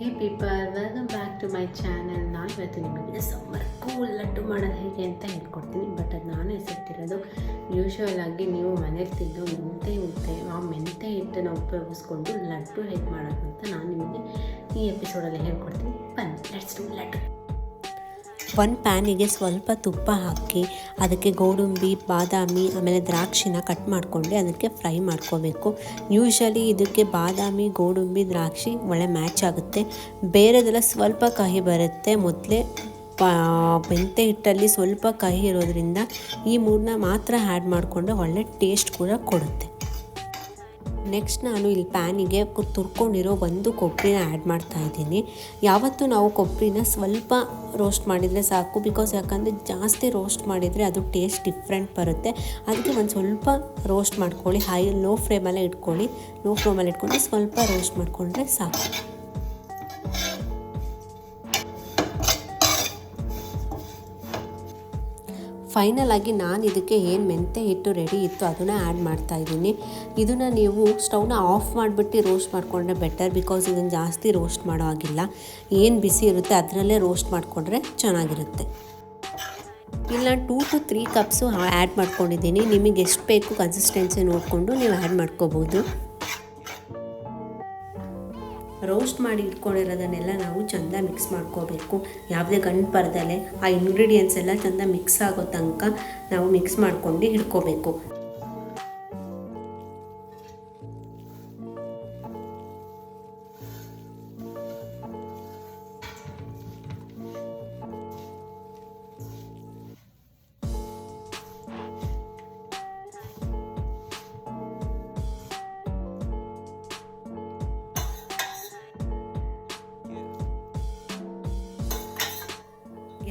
Hey people, welcome back to my channel. ನಾನು ಇವತ್ತು ನಿಮಗೆ ಸಮ್ಮರ್ ಕೂಲ್ ಲಡ್ಡು ಮಾಡೋದು ಹೇಗೆ ಅಂತ ಹೇಳ್ಕೊಡ್ತೀನಿ. ಬಟ್ ಅದು ನಾನೇ ಎಸೆಟ್ಟಿರೋದು. ಯೂಶ್ವಲ್ ಆಗಿ ನೀವು ಮನೆಗೆ ತಿಂದು ಮೆಂತೆ ಆ ಮೆಂತೆ ಹಿಟ್ಟನ್ನು ಉಪಯೋಗಿಸ್ಕೊಂಡು ಲಡ್ಡು ಹೇಗೆ ಮಾಡೋದು ಅಂತ ನಾನು ನಿಮಗೆ ಈ ಎಪಿಸೋಡಲ್ಲಿ ಹೇಳ್ಕೊಡ್ತೀನಿ. ಬನ್ನಿ, ಲೆಟ್ಸ್ ಡೂ ಲಡ್ಡು. ಒಂದು ಪ್ಯಾನಿಗೆ ಸ್ವಲ್ಪ ತುಪ್ಪ ಹಾಕಿ ಅದಕ್ಕೆ ಗೋಡಂಬಿ, ಬಾದಾಮಿ ಆಮೇಲೆ ದ್ರಾಕ್ಷಿನ ಕಟ್ ಮಾಡಿಕೊಂಡು ಅದಕ್ಕೆ ಫ್ರೈ ಮಾಡ್ಕೋಬೇಕು. ಯೂಶ್ವಲಿ ಇದಕ್ಕೆ ಬಾದಾಮಿ, ಗೋಡಂಬಿ, ದ್ರಾಕ್ಷಿ ಒಳ್ಳೆ ಮ್ಯಾಚ್ ಆಗುತ್ತೆ. ಬೇರೆದೆಲ್ಲ ಸ್ವಲ್ಪ ಕಹಿ ಬರುತ್ತೆ. ಮೊದಲೇ ಮೆಂತೆ ಹಿಟ್ಟಲ್ಲಿ ಸ್ವಲ್ಪ ಕಹಿ ಇರೋದ್ರಿಂದ ಈ ಮೂರನ್ನ ಮಾತ್ರ ಆ್ಯಡ್ ಮಾಡಿಕೊಂಡ್ರೆ ಒಳ್ಳೆ ಟೇಸ್ಟ್ ಕೂಡ ಕೊಡುತ್ತೆ. ನೆಕ್ಸ್ಟ್ ನಾನು ಇಲ್ಲಿ ಪ್ಯಾನಿಗೆ ತುರ್ಕೊಂಡಿರೋ ಒಂದು ಕೊಬ್ಬರಿನ ಆ್ಯಡ್ ಮಾಡ್ತಾಯಿದ್ದೀನಿ. ಯಾವತ್ತೂ ನಾವು ಕೊಬ್ಬರಿನ ಸ್ವಲ್ಪ ರೋಸ್ಟ್ ಮಾಡಿದರೆ ಸಾಕು, ಯಾಕಂದರೆ ಜಾಸ್ತಿ ರೋಸ್ಟ್ ಮಾಡಿದರೆ ಅದು ಟೇಸ್ಟ್ ಡಿಫ್ರೆಂಟ್ ಬರುತ್ತೆ. ಅದಕ್ಕೆ ಒಂದು ಸ್ವಲ್ಪ ರೋಸ್ಟ್ ಮಾಡ್ಕೊಳ್ಳಿ. ಲೋ ಫ್ಲೇಮಲ್ಲೇ ಇಟ್ಕೊಂಡು ಸ್ವಲ್ಪ ರೋಸ್ಟ್ ಮಾಡಿಕೊಂಡ್ರೆ ಸಾಕು. ಫೈನಲ್ ಆಗಿ ನಾನು ಇದಕ್ಕೆ ಏನು ಮೆಂತೆ ಹಿಟ್ಟು ರೆಡಿ ಇತ್ತು ಅದನ್ನು ಆ್ಯಡ್ ಮಾಡ್ತಾಯಿದ್ದೀನಿ. ಇದನ್ನು ನೀವು ಸ್ಟವ್ನ ಆಫ್ ಮಾಡಿಬಿಟ್ಟು ರೋಸ್ಟ್ ಮಾಡಿಕೊಂಡ್ರೆ ಬೆಟರ್, ಇದನ್ನು ಜಾಸ್ತಿ ರೋಸ್ಟ್ ಮಾಡೋ ಆಗಿಲ್ಲ. ಏನು ಬಿಸಿ ಇರುತ್ತೆ ಅದರಲ್ಲೇ ರೋಸ್ಟ್ ಮಾಡಿಕೊಂಡ್ರೆ ಚೆನ್ನಾಗಿರುತ್ತೆ. ಇಲ್ಲ 2 to 3 ಕಪ್ಸು ಆ್ಯಡ್ ಮಾಡ್ಕೊಂಡಿದ್ದೀನಿ. ನಿಮಗೆ ಎಷ್ಟು ಬೇಕು ಕನ್ಸಿಸ್ಟೆನ್ಸಿ ನೋಡಿಕೊಂಡು ನೀವು ಆ್ಯಡ್ ಮಾಡ್ಕೋಬೋದು. ರೋಸ್ಟ್ ಮಾಡಿ ಇಟ್ಕೊಂಡಿರೋದನ್ನೆಲ್ಲ ನಾವು ಚೆಂದ ಮಿಕ್ಸ್ ಮಾಡ್ಕೋಬೇಕು. ಯಾವುದೇ ಗಂಟು ಬರದಲ್ಲೇ ಆ ಇಂಗ್ರೀಡಿಯೆಂಟ್ಸ್ ಎಲ್ಲ ಚೆಂದ ಮಿಕ್ಸ್ ಆಗೋ ತನಕ ನಾವು ಮಿಕ್ಸ್ ಮಾಡ್ಕೊಂಡು ಇಟ್ಕೋಬೇಕು.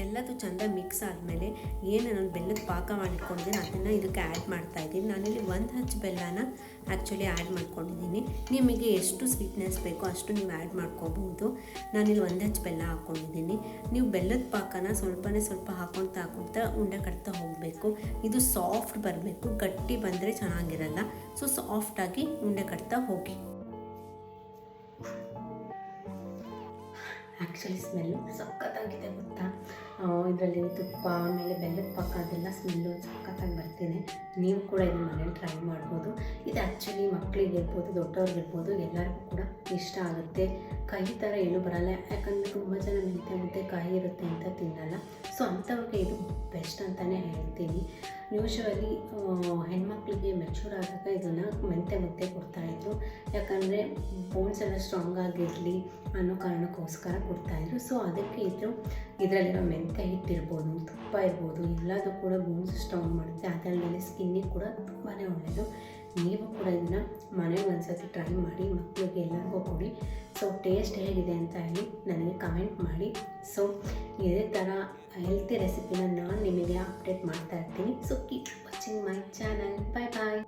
ಎಲ್ಲದು ಚೆಂದ ಮಿಕ್ಸ್ ಆದಮೇಲೆ ಏನು ನಾನು ಬೆಲ್ಲದ ಪಾಕ ಮಾಡಿಟ್ಕೊಂಡಿದ್ದೀನಿ ಅದನ್ನು ಇದಕ್ಕೆ ಆ್ಯಡ್ ಮಾಡ್ತಾಯಿದ್ದೀನಿ. ನಾನಿಲ್ಲಿ 1 ಹಂಚು ಬೆಲ್ಲನ ಆ್ಯಕ್ಚುಲಿ ಆ್ಯಡ್ ಮಾಡ್ಕೊಂಡಿದ್ದೀನಿ. ನಿಮಗೆ ಎಷ್ಟು ಸ್ವೀಟ್ನೆಸ್ ಬೇಕೋ ಅಷ್ಟು ನೀವು ಆ್ಯಡ್ ಮಾಡ್ಕೋಬೋದು. ನಾನಿಲ್ಲಿ 1 ಹಂಚು ಬೆಲ್ಲ ಹಾಕ್ಕೊಂಡಿದ್ದೀನಿ. ನೀವು ಬೆಲ್ಲದ ಪಾಕನ ಸ್ವಲ್ಪ ಹಾಕ್ಕೊಳ್ತಾ ಉಂಡೆ ಕಟ್ತಾ ಹೋಗಬೇಕು. ಇದು ಸಾಫ್ಟ್ ಬರಬೇಕು, ಗಟ್ಟಿ ಬಂದರೆ ಚೆನ್ನಾಗಿರಲ್ಲ. ಸೊ ಸಾಫ್ಟಾಗಿ ಉಂಡೆ ಕಟ್ತಾ ಹೋಗಿ. ಆ್ಯಕ್ಚುಲಿ ಸ್ಮೆಲ್ಲು ಸಖತ್ತಾಗಿದೆ ಗೊತ್ತಾ. ಇದರಲ್ಲಿ ತುಪ್ಪ ಆಮೇಲೆ ಬೆಲ್ಲದ ಪಾಕ ಅದೆಲ್ಲ ಸ್ಮೆಲ್ಲು ಸಖತ್ತಾಗಿ ಬರ್ತಿದೆ. ನೀವು ಕೂಡ ಇದನ್ನ ಮನೇಲಿ ಟ್ರೈ ಮಾಡ್ಬೋದು. ಇದು ಆ್ಯಕ್ಚುಲಿ ಮಕ್ಕಳಿಗಿರ್ಬೋದು, ದೊಡ್ಡವ್ರಿಗಿರ್ಬೋದು, ಎಲ್ಲರಿಗೂ ಕೂಡ ಇಷ್ಟ ಆಗುತ್ತೆ. ಕಹಿ ಥರ ಏನೂ ಬರಲ್ಲ, ಯಾಕಂದರೆ ತುಂಬ ಜನ ಮೆಂತೆ ಕಹಿ ಇರುತ್ತೆ ಅಂತ ತಿನ್ನಲ್ಲ. ಸೊ ಅಂಥವ್ರಿಗೆ ಇದು ಬೆಸ್ಟ್ ಅಂತಲೇ ಹೇಳ್ತೀನಿ. ಯೂಶ್ವಲಿ ಹೆಣ್ಮಕ್ಳಿಗೆ ಮೆಚೂರ್ ಆದಾಗ ಇದನ್ನು ಮೆಂತೆ ಮುದ್ದೆ ಕೊಡ್ತಾಯಿದ್ರು, ಯಾಕಂದರೆ ಬೋನ್ಸ್ ಎಲ್ಲ ಸ್ಟ್ರಾಂಗ್ ಆಗಿರಲಿ ಅನ್ನೋ ಕಾರಣಕ್ಕೋಸ್ಕರ ಕೊಡ್ತಾಯಿದ್ರು. ಸೊ ಅದಕ್ಕೆ ಇದರಲ್ಲಿರೋ ಮೆಂತೆ ಹಿಟ್ಟಿರ್ಬೋದು, ತುಪ್ಪ ಇರ್ಬೋದು, ಎಲ್ಲದೂ ಕೂಡ ಬೋನ್ಸ್ ಸ್ಟ್ರಾಂಗ್ ಮಾಡುತ್ತೆ. ಅದರಲ್ಲೇ ಸ್ಕಿನ್ನಿಗೆ ಕೂಡ ತುಂಬಾ ಒಳ್ಳೆಯದು. ನೀವು ಕೂಡ ಇದನ್ನು ಮನೆಗೆ ಒಂದ್ಸತಿ ಟ್ರೈ ಮಾಡಿ, ಮಕ್ಕಳಿಗೆ ಎಲ್ಲರಿಗೂ ಕೊಡಿ. ಸೊ ಟೇಸ್ಟ್ ಹೇಗಿದೆ ಅಂತ ಹೇಳಿ ನನಗೆ ಕಮೆಂಟ್ ಮಾಡಿ. ಸೊ ಇದೇ ಥರ ಹೆಲ್ತಿ ರೆಸಿಪಿನ ನಾನು ನಿಮಗೆ ಅಪ್ಡೇಟ್ ಮಾಡ್ತಾ ಇರ್ತೀನಿ. So keep watching my channel. Bye bye.